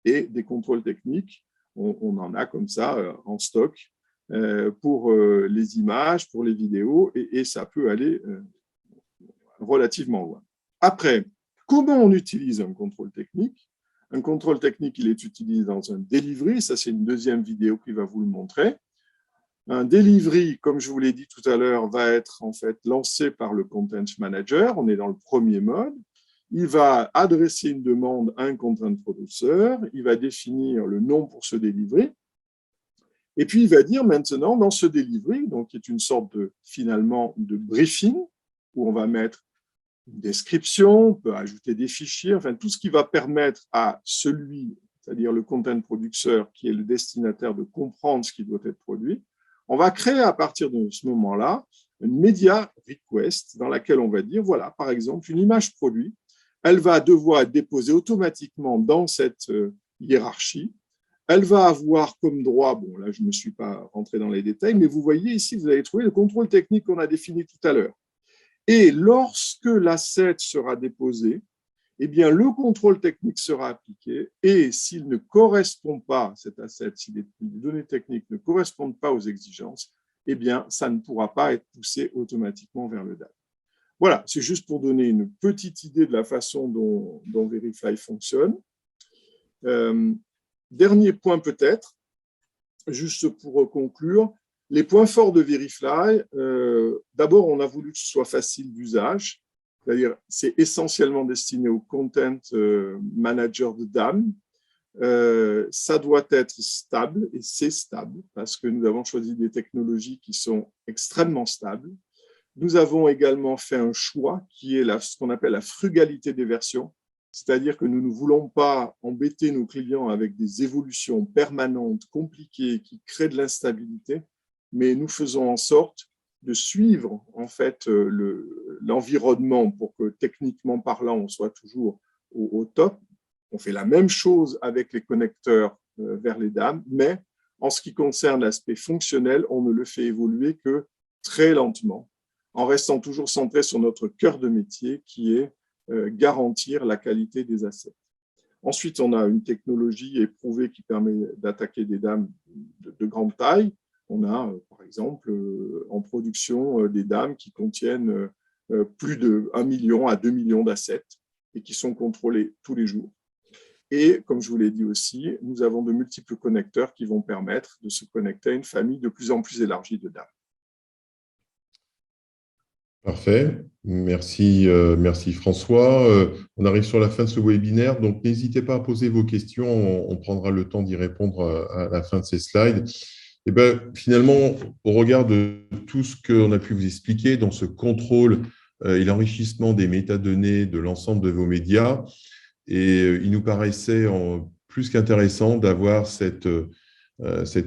Et des contrôles techniques, on en a comme ça en stock pour les images, pour les vidéos, et ça peut aller relativement loin. Après, comment on utilise un contrôle technique? Un contrôle technique, il est utilisé dans un delivery. Ça, c'est une deuxième vidéo qui va vous le montrer. Un delivery, comme je vous l'ai dit tout à l'heure, va être en fait lancé par le Content Manager. On est dans le premier mode. Il va adresser une demande à un content producer. Il va définir le nom pour ce delivery. Et puis, il va dire maintenant, dans ce delivery, donc qui est une sorte finalement de briefing, où on va mettre une description, on peut ajouter des fichiers, enfin tout ce qui va permettre à celui, c'est-à-dire le content producer, qui est le destinataire, de comprendre ce qui doit être produit. On va créer à partir de ce moment-là une media request dans laquelle on va dire, voilà, par exemple, une image produit, elle va devoir être déposée automatiquement dans cette hiérarchie. Elle va avoir comme droit, bon là je ne me suis pas rentré dans les détails, mais vous voyez ici, vous allez trouver le contrôle technique qu'on a défini tout à l'heure. Et lorsque l'asset sera déposé, eh bien, le contrôle technique sera appliqué et s'il ne correspond pas, cet asset, si les données techniques ne correspondent pas aux exigences, eh bien, ça ne pourra pas être poussé automatiquement vers le DAM. Voilà, c'est juste pour donner une petite idée de la façon dont Verifly fonctionne. Dernier point peut-être, juste pour conclure, les points forts de Verifly, d'abord, on a voulu que ce soit facile d'usage, c'est-à-dire c'est essentiellement destiné au content manager de DAM. Ça doit être stable, et c'est stable, parce que nous avons choisi des technologies qui sont extrêmement stables. Nous avons également fait un choix qui est ce qu'on appelle la frugalité des versions, c'est-à-dire que nous ne voulons pas embêter nos clients avec des évolutions permanentes, compliquées, qui créent de l'instabilité, mais nous faisons en sorte de suivre en fait l'environnement pour que techniquement parlant, on soit toujours au top. On fait la même chose avec les connecteurs vers les dames, mais en ce qui concerne l'aspect fonctionnel, on ne le fait évoluer que très lentement, en restant toujours centré sur notre cœur de métier qui est garantir la qualité des assets. Ensuite, on a une technologie éprouvée qui permet d'attaquer des dames de grande taille. On a, par exemple, en production des dames qui contiennent plus de 1 million à 2 millions d'assets et qui sont contrôlés tous les jours. Et comme je vous l'ai dit aussi, nous avons de multiples connecteurs qui vont permettre de se connecter à une famille de plus en plus élargie de dames. Parfait. Merci, merci François. On arrive sur la fin de ce webinaire, donc n'hésitez pas à poser vos questions. On prendra le temps d'y répondre à la fin de ces slides. Et ben, finalement, au regard de tout ce qu'on a pu vous expliquer dans ce contrôle et l'enrichissement des métadonnées de l'ensemble de vos médias, et il nous paraissait plus qu'intéressant d'avoir cet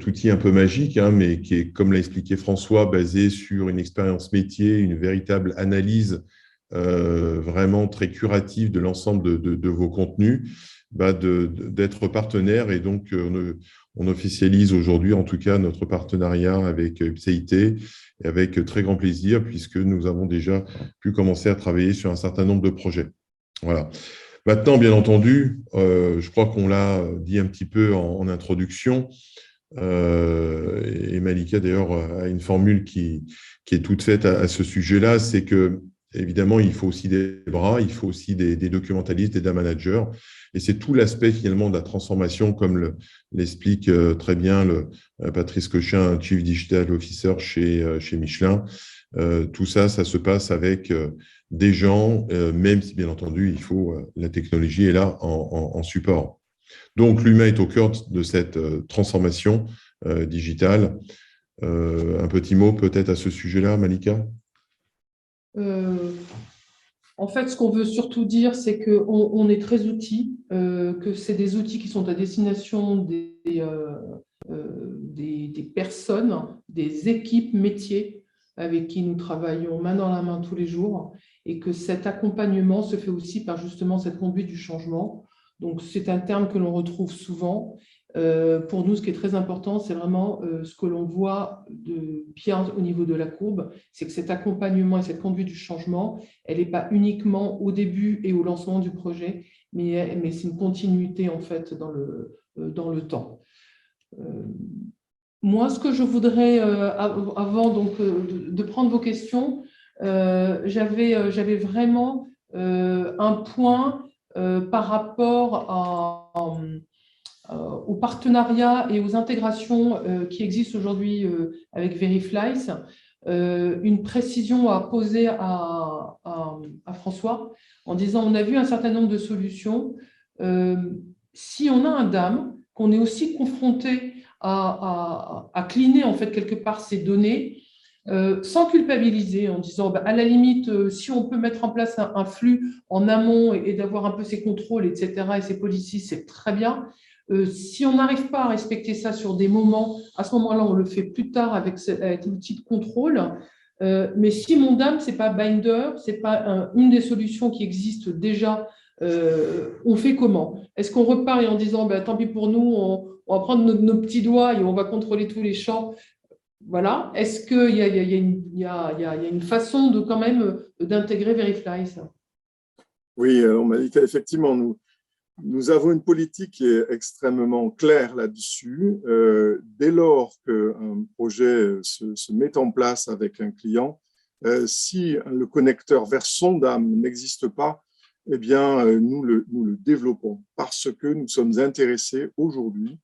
outil un peu magique, hein, mais qui est, comme l'a expliqué François, basé sur une expérience métier, une véritable analyse vraiment très curative de l'ensemble de vos contenus, d'être partenaire. Et donc, on officialise aujourd'hui, en tout cas, notre partenariat avec Ipséité, et avec très grand plaisir, puisque nous avons déjà pu commencer à travailler sur un certain nombre de projets. Voilà. Maintenant, bien entendu, je crois qu'on l'a dit un petit peu en introduction, et Malika d'ailleurs a une formule qui est toute faite à ce sujet-là, c'est que évidemment il faut aussi des bras, il faut aussi des documentalistes, des data managers, et c'est tout l'aspect finalement de la transformation, comme l'explique très bien Patrice Cochin, Chief Digital Officer chez Michelin. Tout ça, ça se passe avec des gens, même si bien entendu il faut la technologie est là en support. Donc, l'humain est au cœur de cette transformation digitale. Un petit mot peut-être à ce sujet-là, Malika ? En fait, ce qu'on veut surtout dire, c'est qu'on est très outils, que c'est des outils qui sont à destination des personnes, des équipes métiers avec qui nous travaillons main dans la main tous les jours, et que cet accompagnement se fait aussi par justement cette conduite du changement. Donc, c'est un terme que l'on retrouve souvent. Pour nous, ce qui est très important, c'est vraiment ce que l'on voit de bien au niveau de la courbe, c'est que cet accompagnement et cette conduite du changement, elle n'est pas uniquement au début et au lancement du projet, mais c'est une continuité en fait dans le temps. Moi, ce que je voudrais, avant donc, de prendre vos questions, j'avais vraiment un point par rapport aux partenariats et aux intégrations qui existent aujourd'hui avec Veriflies, une précision à poser à François en disant on a vu un certain nombre de solutions. Si on a un DAM, qu'on est aussi confronté à cleaner en fait quelque part ces données, sans culpabiliser, en disant à la limite, si on peut mettre en place un flux en amont et d'avoir un peu ces contrôles, etc., et ces policies, c'est très bien. Si on n'arrive pas à respecter ça sur des moments, à ce moment-là, on le fait plus tard avec l'outil de contrôle. Mais si mon DAM, ce n'est pas Binder, ce n'est pas une des solutions qui existent déjà, on fait comment? Est-ce qu'on repart et en disant tant pis pour nous, on va prendre nos petits doigts et on va contrôler tous les champs? Voilà. Est-ce qu'il y a une façon de quand même d'intégrer Veriflies? Oui, alors Malika, effectivement, nous avons une politique qui est extrêmement claire là-dessus. Dès lors qu'un projet se met en place avec un client, si le connecteur vers son DAM n'existe pas, eh bien, nous le développons parce que nous sommes intéressés aujourd'hui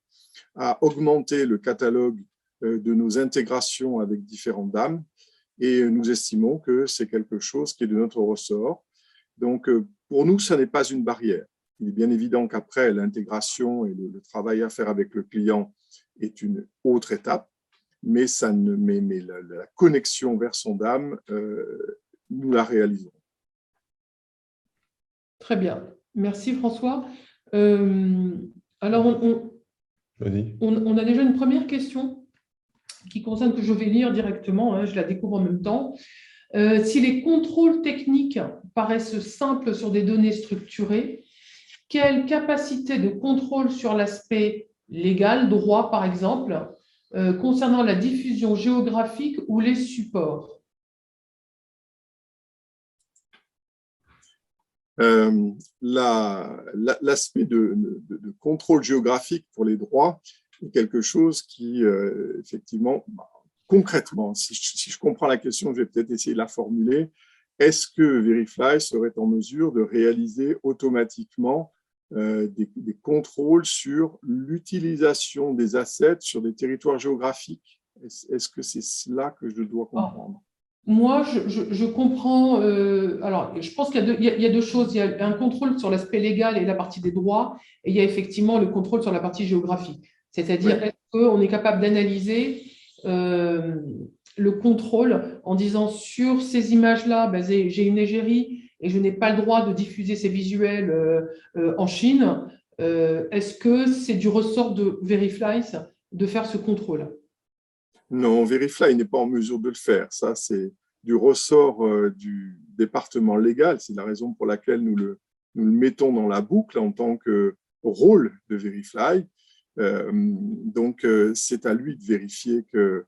à augmenter le catalogue de nos intégrations avec différents DAM et nous estimons que c'est quelque chose qui est de notre ressort. Donc, pour nous, ça n'est pas une barrière. Il est bien évident qu'après, l'intégration et le travail à faire avec le client est une autre étape. mais la connexion vers son DAM, nous la réalisons. Très bien. Merci François. Alors, on a déjà une première question qui concerne, que je vais lire directement, hein, je la découvre en même temps. Si les contrôles techniques paraissent simples sur des données structurées, quelle capacité de contrôle sur l'aspect légal, droit par exemple, concernant la diffusion géographique ou les supports? L'aspect de contrôle géographique pour les droits est quelque chose qui, effectivement, concrètement, si je comprends la question, je vais peut-être essayer de la formuler. Est-ce que Verifly serait en mesure de réaliser automatiquement des contrôles sur l'utilisation des assets sur des territoires géographiques? Est-ce que c'est cela que je dois comprendre? Moi, je comprends. Alors, je pense qu'il y a deux choses. Il y a un contrôle sur l'aspect légal et la partie des droits, et il y a effectivement le contrôle sur la partie géographique. C'est-à-dire, est-ce qu'on est capable d'analyser le contrôle en disant sur ces images-là, ben, j'ai une égérie et je n'ai pas le droit de diffuser ces visuels en Chine. Est-ce que c'est du ressort de Verifly de faire ce contrôle? Non, Verifly n'est pas en mesure de le faire. Ça, c'est du ressort du département légal. C'est la raison pour laquelle nous le mettons dans la boucle en tant que rôle de Verifly. Donc, c'est à lui de vérifier que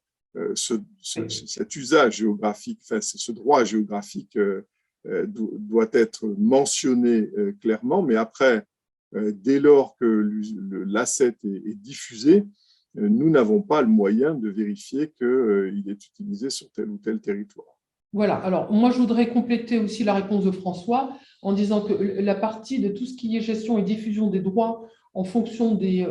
cet usage géographique, enfin, ce droit géographique doit être mentionné clairement. Mais après, dès lors que l'asset est diffusé, nous n'avons pas le moyen de vérifier qu'il est utilisé sur tel ou tel territoire. Voilà, alors moi je voudrais compléter aussi la réponse de François en disant que la partie de tout ce qui est gestion et diffusion des droits en fonction des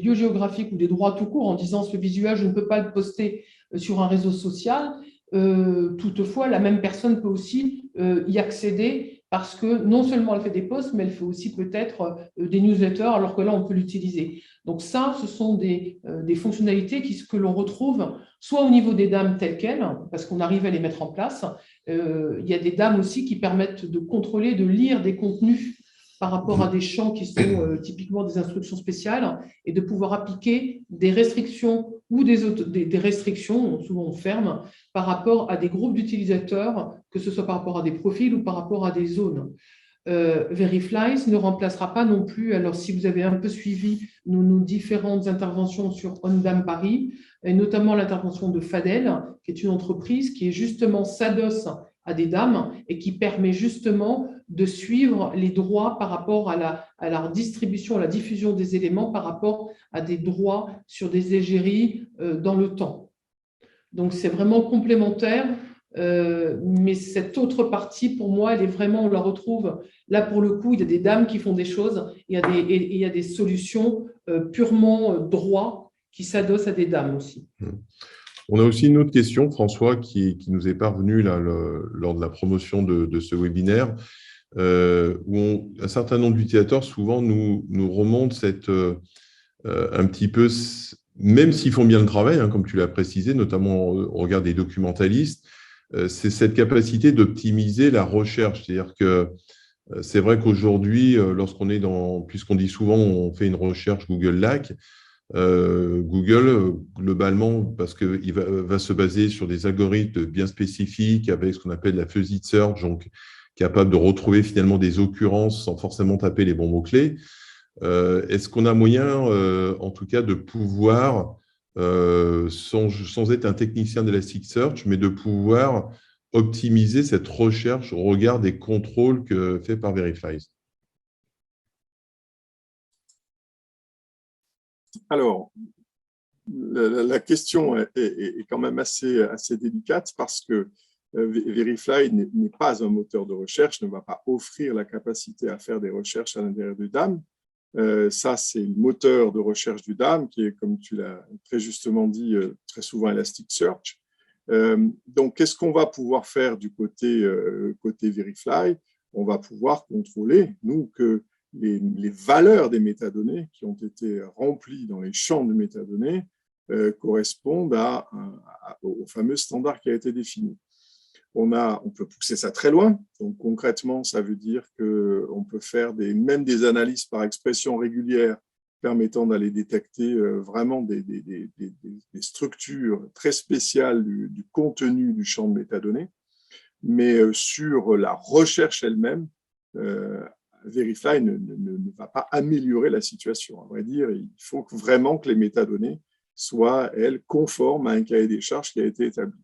lieux géographiques ou des droits tout court, en disant ce visuel, je ne peux pas le poster sur un réseau social, toutefois la même personne peut aussi y accéder parce que non seulement elle fait des posts, mais elle fait aussi peut-être des newsletters, alors que là on peut l'utiliser. Donc ça, ce sont des fonctionnalités que l'on retrouve soit au niveau des dames telles quelles, parce qu'on arrive à les mettre en place. Il y a des dames aussi qui permettent de contrôler, de lire des contenus par rapport à des champs qui sont typiquement des instructions spéciales et de pouvoir appliquer des restrictions ou des restrictions, souvent on ferme, par rapport à des groupes d'utilisateurs, que ce soit par rapport à des profils ou par rapport à des zones. Verifly ne remplacera pas non plus, alors si vous avez un peu suivi nos différentes interventions sur ONDAM Paris, et notamment l'intervention de Fadel, qui est une entreprise qui est justement s'adosse à des dames et qui permet justement de suivre les droits par rapport à la distribution, à la diffusion des éléments par rapport à des droits sur des égéries dans le temps. Donc, c'est vraiment complémentaire. Mais cette autre partie, pour moi, elle est vraiment, on la retrouve là pour le coup, il y a des dames qui font des choses, il y a des solutions purement droit qui s'adossent à des dames aussi. On a aussi une autre question, François, qui nous est parvenue là, lors de la promotion de ce webinaire, où un certain nombre d'utilisateurs souvent nous remontent un petit peu, même s'ils font bien le travail, hein, comme tu l'as précisé, notamment au regard des documentalistes, c'est cette capacité d'optimiser la recherche. C'est-à-dire que c'est vrai qu'aujourd'hui, puisqu'on dit souvent on fait une recherche Google LAC, Google, globalement, parce qu'il va se baser sur des algorithmes bien spécifiques avec ce qu'on appelle la fuzzy search, donc capable de retrouver finalement des occurrences sans forcément taper les bons mots-clés. Est-ce qu'on a moyen, en tout cas, de pouvoir, sans être un technicien d'Elasticsearch, mais de pouvoir optimiser cette recherche au regard des contrôles faits par Verifly? Alors, la question est quand même assez délicate parce que Verifly n'est pas un moteur de recherche, ne va pas offrir la capacité à faire des recherches à l'intérieur du DAM. Ça, c'est le moteur de recherche du DAM qui est, comme tu l'as très justement dit, très souvent Elasticsearch. Donc, qu'est-ce qu'on va pouvoir faire du côté Verifly? On va pouvoir contrôler, nous, que les valeurs des métadonnées qui ont été remplies dans les champs de métadonnées correspondent au fameux standard qui a été défini. On peut pousser ça très loin. Donc, concrètement, ça veut dire qu'on peut faire même des analyses par expression régulière permettant d'aller détecter vraiment des structures très spéciales du contenu du champ de métadonnées. Mais sur la recherche elle-même, Verifly ne va pas améliorer la situation. À vrai dire, il faut vraiment que les métadonnées soient, elles, conformes à un cahier des charges qui a été établi.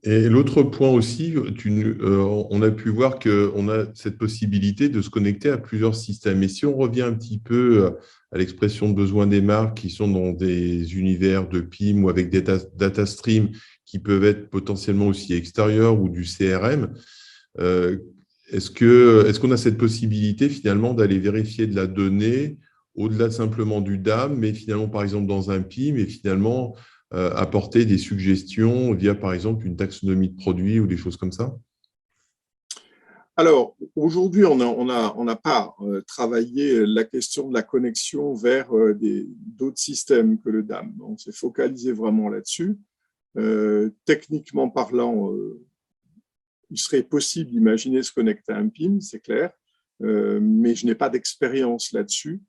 Et l'autre point aussi, on a pu voir qu'on a cette possibilité de se connecter à plusieurs systèmes. Et si on revient un petit peu à l'expression de besoin des marques qui sont dans des univers de PIM ou avec des data streams qui peuvent être potentiellement aussi extérieurs ou du CRM, est-ce qu'on a cette possibilité finalement d'aller vérifier de la donnée au-delà simplement du DAM, mais finalement par exemple dans un PIM et finalement apporter des suggestions via, par exemple, une taxonomie de produits ou des choses comme ça? Alors, aujourd'hui, on n'a pas travaillé la question de la connexion vers d'autres systèmes que le DAM. On s'est focalisé vraiment là-dessus. Techniquement parlant, il serait possible d'imaginer se connecter à un PIM, c'est clair, mais je n'ai pas d'expérience là-dessus.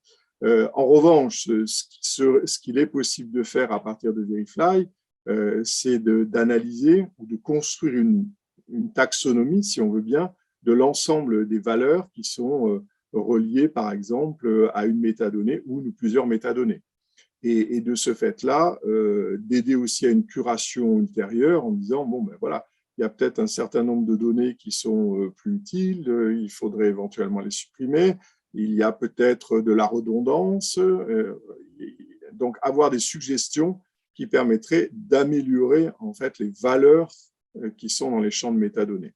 En revanche, ce qu'il est possible de faire à partir de Verifly, c'est d'analyser ou de construire une taxonomie, si on veut bien, de l'ensemble des valeurs qui sont reliées, par exemple, à une métadonnée ou plusieurs métadonnées. Et de ce fait-là, d'aider aussi à une curation ultérieure en disant, bon, ben voilà, il y a peut-être un certain nombre de données qui sont plus utiles, il faudrait éventuellement les supprimer. Il y a peut-être de la redondance, donc avoir des suggestions qui permettraient d'améliorer en fait les valeurs qui sont dans les champs de métadonnées.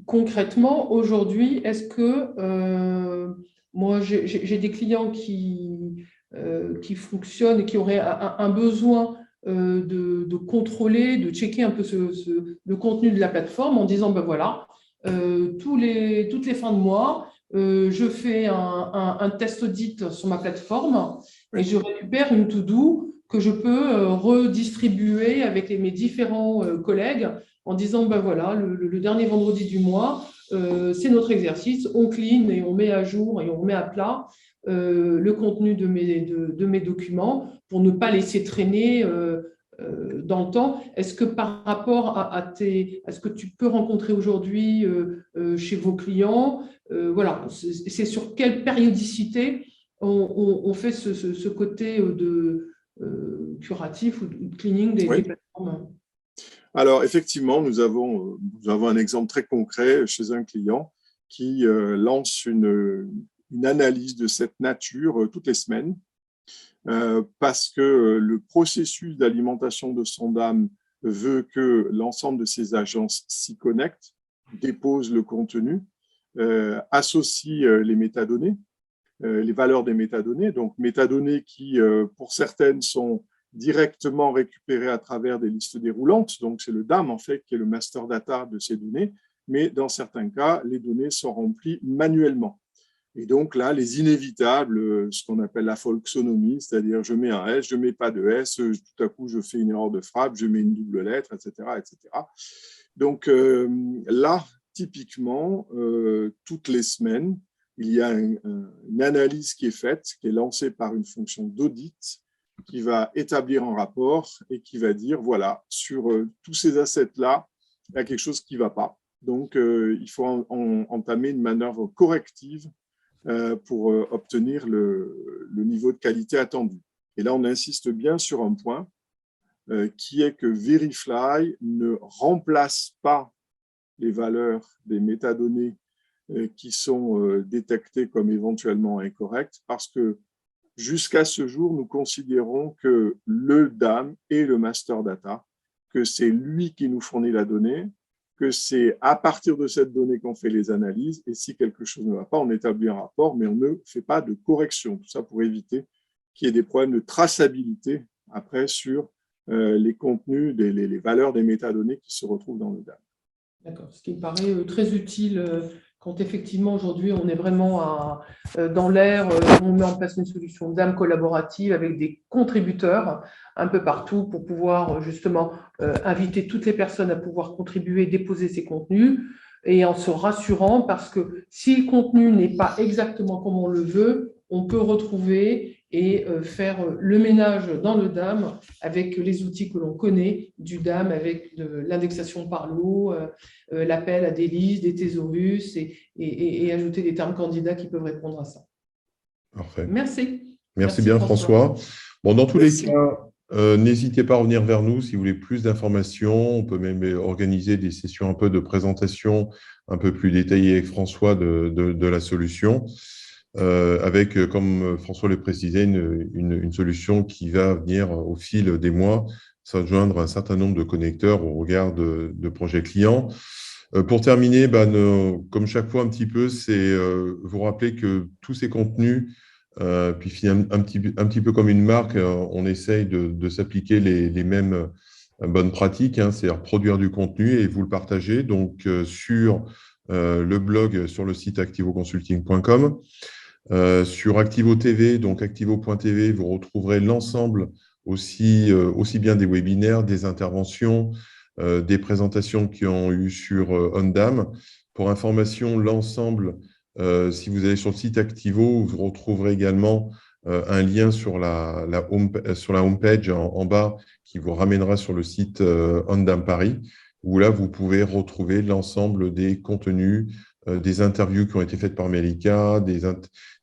Concrètement, aujourd'hui, est-ce que moi j'ai des clients qui fonctionnent et qui auraient un besoin de contrôler, de checker un peu le contenu de la plateforme en disant ben voilà, toutes les fins de mois, je fais un test audit sur ma plateforme et je récupère une to-do que je peux redistribuer avec mes différents collègues en disant ben voilà, le dernier vendredi du mois, c'est notre exercice, on clean et on met à jour et on met à plat le contenu de mes documents pour ne pas laisser traîner dans le temps. Est-ce que par rapport à ce que tu peux rencontrer aujourd'hui chez vos clients, voilà, c'est sur quelle périodicité on fait ce côté de curatif ou de cleaning des plateformes? Alors, effectivement, nous avons un exemple très concret chez un client qui lance une analyse de cette nature toutes les semaines. Parce que le processus d'alimentation de son DAM veut que l'ensemble de ces agences s'y connectent, déposent le contenu, associent les métadonnées, les valeurs des métadonnées, donc métadonnées qui, pour certaines, sont directement récupérées à travers des listes déroulantes, donc c'est le DAM en fait qui est le master data de ces données, mais dans certains cas, les données sont remplies manuellement. Et donc là, les inévitables, ce qu'on appelle la folksonomie, c'est-à-dire je mets un S, je ne mets pas de S, tout à coup je fais une erreur de frappe, je mets une double lettre, etc. etc. Donc là, typiquement, toutes les semaines, il y a une analyse qui est faite, qui est lancée par une fonction d'audit, qui va établir un rapport et qui va dire, voilà, sur tous ces assets-là, il y a quelque chose qui ne va pas. Donc, il faut entamer une manœuvre corrective pour obtenir le niveau de qualité attendu. Et là, on insiste bien sur un point qui est que Verifly ne remplace pas les valeurs des métadonnées qui sont détectées comme éventuellement incorrectes parce que jusqu'à ce jour, nous considérons que le DAM est le master data, que c'est lui qui nous fournit la donnée, que c'est à partir de cette donnée qu'on fait les analyses, et si quelque chose ne va pas, on établit un rapport, mais on ne fait pas de correction. Tout ça pour éviter qu'il y ait des problèmes de traçabilité après sur les contenus, les valeurs des métadonnées qui se retrouvent dans le DAM. D'accord, ce qui me paraît très utile Quand effectivement, aujourd'hui, on est vraiment dans l'ère, on met en place une solution DAM collaborative avec des contributeurs un peu partout pour pouvoir justement inviter toutes les personnes à pouvoir contribuer, déposer ces contenus, et en se rassurant parce que si le contenu n'est pas exactement comme on le veut, on peut retrouver et faire le ménage dans le DAM avec les outils que l'on connaît du DAM, avec l'indexation par lot, l'appel à des listes, des thésaurus et ajouter des termes candidats qui peuvent répondre à ça. Parfait. Merci. Merci bien, François. Bon, dans tous Merci. les cas, n'hésitez pas à revenir vers nous si vous voulez plus d'informations. On peut même organiser des sessions un peu de présentation un peu plus détaillées avec François de la solution, avec, comme François le précisait, une solution qui va venir au fil des mois s'adjoindre un certain nombre de connecteurs au regard de projets clients. Pour terminer, comme chaque fois un petit peu, c'est vous rappeler que tous ces contenus, puis finalement, un petit peu comme une marque, on essaye de s'appliquer les mêmes bonnes pratiques, hein, c'est-à-dire produire du contenu et vous le partagez. Donc, sur le blog, sur le site activoconsulting.com, sur Activo TV, donc activo.tv, vous retrouverez l'ensemble aussi bien des webinaires, des interventions, des présentations qui ont eu sur OnDam. Pour information, l'ensemble, si vous allez sur le site Activo, vous retrouverez également un lien sur la homepage en bas qui vous ramènera sur le site OnDam Paris, où là, vous pouvez retrouver l'ensemble des contenus, des interviews qui ont été faites par Melika,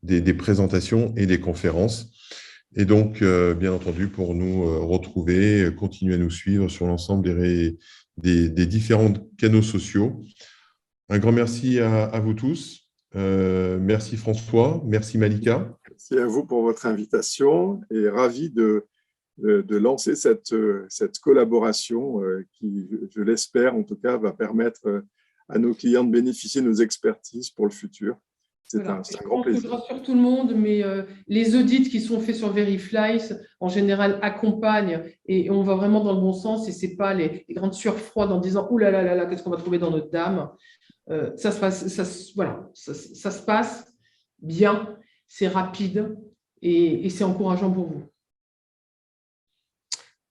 des présentations et des conférences. Et donc, bien entendu, pour nous retrouver, continuer à nous suivre sur l'ensemble des différents canaux sociaux. Un grand merci à vous tous. Merci François, merci Malika. Merci à vous pour votre invitation et ravi de lancer cette collaboration qui, je l'espère, en tout cas, va permettre à nos clients de bénéficier de nos expertises pour le futur. C'est un grand plaisir. Je rassure tout le monde, mais les audits qui sont faits sur Veriflies, en général, accompagnent et on va vraiment dans le bon sens et ce n'est pas les grandes sueurs froides en disant « Ouh là là là là, qu'est-ce qu'on va trouver dans notre DAM ?» Ça se passe bien, c'est rapide et c'est encourageant pour vous.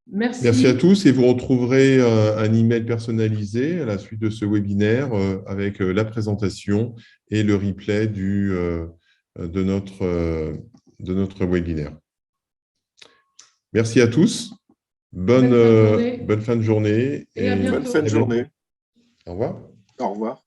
Merci. Merci à tous et vous retrouverez un email personnalisé à la suite de ce webinaire avec la présentation et le replay de notre webinaire. Merci à tous. Bonne fin de journée. Et à bientôt. Bonne fin de journée. Au revoir. Au revoir.